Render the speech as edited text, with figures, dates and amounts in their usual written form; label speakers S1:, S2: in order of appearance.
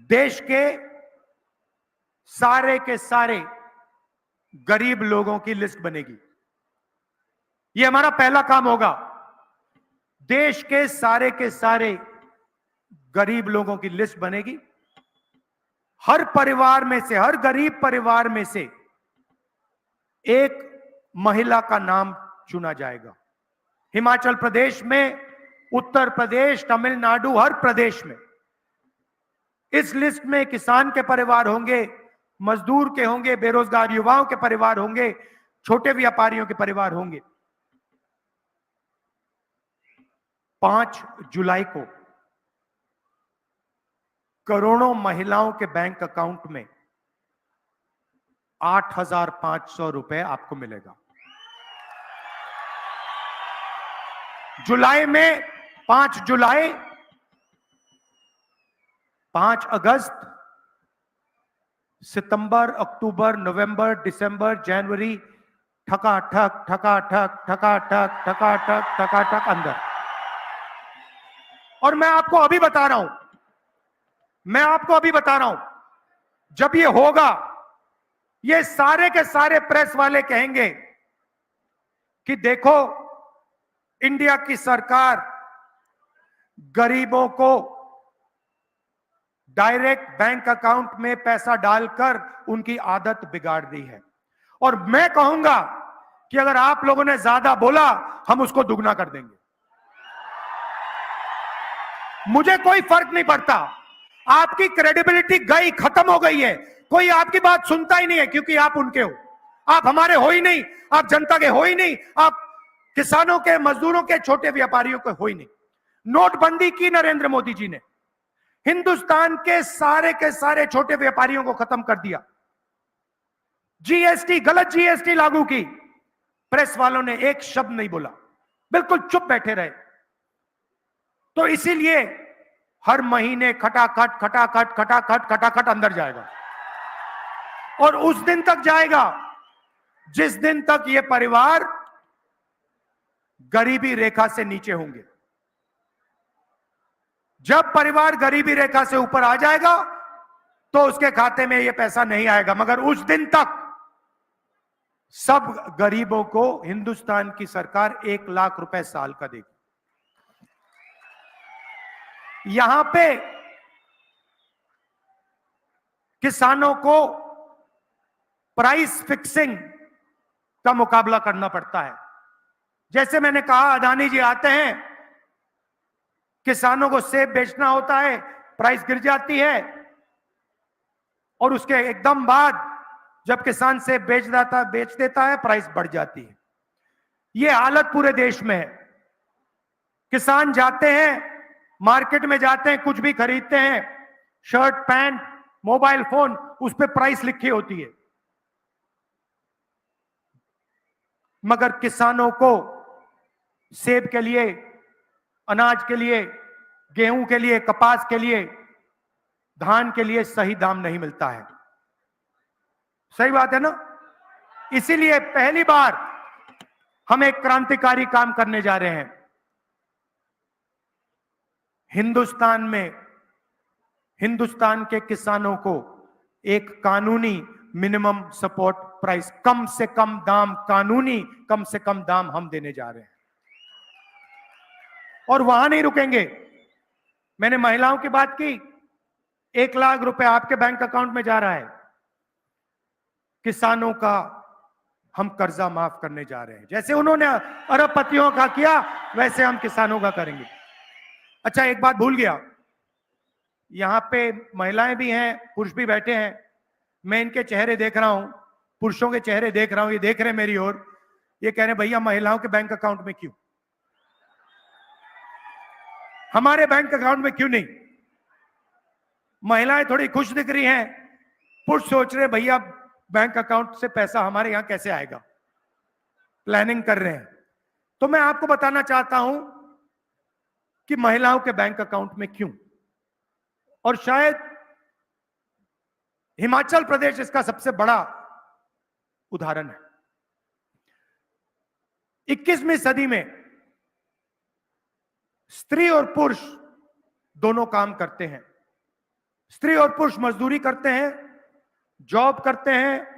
S1: देश के सारे गरीब लोगों की लिस्ट बनेगी। यह हमारा पहला काम होगा। देश के सारे गरीब लोगों की लिस्ट बनेगी। हर परिवार में से, हर गरीब परिवार में से एक महिला का नाम चुना जाएगा। हिमाचल प्रदेश में, उत्तर प्रदेश, तमिलनाडु, हर प्रदेश में इस लिस्ट में किसान के परिवार होंगे, मजदूर के होंगे, बेरोजगार युवाओं के परिवार होंगे, छोटे व्यापारियों के परिवार होंगे। 5 जुलाई को करोड़ों महिलाओं के बैंक अकाउंट में 8,500 रुपए आपको मिलेगा। जुलाई में 5 जुलाई, 5 अगस्त, सितंबर, अक्टूबर, नवंबर, दिसंबर, जनवरी, ठकाठक ठकाठक ठकाठक ठकाठक ठकाठक अंदर। और मैं आपको अभी बता रहा हूं, जब ये होगा, ये सारे के सारे प्रेस वाले कहेंगे कि देखो, इंडिया की सरकार गरीबों को डायरेक्ट बैंक अकाउंट में पैसा डालकर उनकी आदत बिगाड़ दी है। और मैं कहूंगा कि अगर आप लोगों ने ज्यादा बोला, हम उसको दुगना कर देंगे। मुझे कोई फर्क नहीं पड़ता। आपकी क्रेडिबिलिटी गई, खत्म हो गई है। कोई आपकी बात सुनता ही नहीं है, क्योंकि आप उनके हो। आप हमारे हो ही नहीं, आप जनता के हो ही नहीं, आप किसानों के, मजदूरों के, छोटे व्यापारियों के हो ही नहीं। नोटबंदी की नरेंद्र मोदी जी ने, हिंदुस्तान के सारे छोटे व्यापारियों को खत्म कर दिया। जीएसटी, गलत जीएसटी लागू की, प्रेस वालों ने एक शब्द नहीं बोला, बिल्कुल चुप बैठे रहे। तो इसीलिए हर महीने खटाखट खटाखट खटाखट खटाखट अंदर जाएगा, और उस दिन तक जाएगा जिस दिन तक ये परिवार गरीबी रेखा से नीचे होंगे। जब परिवार गरीबी रेखा से ऊपर आ जाएगा तो उसके खाते में ये पैसा नहीं आएगा, मगर उस दिन तक सब गरीबों को हिंदुस्तान की सरकार 1 लाख रुपए साल का देगी। यहां पे किसानों को प्राइस फिक्सिंग का मुकाबला करना पड़ता है। जैसे मैंने कहा, अदानी जी आते हैं, किसानों को सेब बेचना होता है, प्राइस गिर जाती है, और उसके एकदम बाद जब किसान सेब बेच देता है, प्राइस बढ़ जाती है। यह हालत पूरे देश में है। किसान जाते हैं, मार्केट में जाते हैं, कुछ भी खरीदते हैं, शर्ट, पैंट, मोबाइल फोन, उस पर प्राइस लिखी होती है, मगर किसानों को सेब के लिए, अनाज के लिए, गेहूं के लिए, कपास के लिए, धान के लिए सही दाम नहीं मिलता है। सही बात है ना? इसीलिए पहली बार हम एक क्रांतिकारी काम करने जा रहे हैं। हिंदुस्तान में, हिंदुस्तान के किसानों को एक कानूनी मिनिमम सपोर्ट प्राइस, कम से कम दाम, कानूनी कम से कम दाम हम देने जा रहे हैं। और वहां नहीं रुकेंगे। मैंने महिलाओं की बात की, 1 लाख रुपए आपके बैंक अकाउंट में जा रहा है। किसानों का हम कर्जा माफ करने जा रहे हैं। जैसे उन्होंने अरबपतियों का किया, वैसे हम किसानों का करेंगे। अच्छा, एक बात भूल गया, यहां पे महिलाएं भी हैं, पुरुष भी बैठे हैं। मैं इनके चेहरे देख रहा हूं, पुरुषों के चेहरे देख रहा हूं, ये देख रहे हैं मेरी ओर, ये कह रहे हैं भैया महिलाओं के बैंक अकाउंट में क्यों, हमारे बैंक अकाउंट में क्यों नहीं? महिलाएं थोड़ी खुश दिख रही हैं, पुरुष सोच रहे भैया बैंक अकाउंट से पैसा हमारे यहां कैसे आएगा, प्लानिंग कर रहे हैं। तो मैं आपको बताना चाहता हूं कि महिलाओं के बैंक अकाउंट में क्यों, और शायद हिमाचल प्रदेश इसका सबसे बड़ा उदाहरण है। 21वीं सदी में स्त्री और पुरुष दोनों काम करते हैं। स्त्री और पुरुष मजदूरी करते हैं, जॉब करते हैं,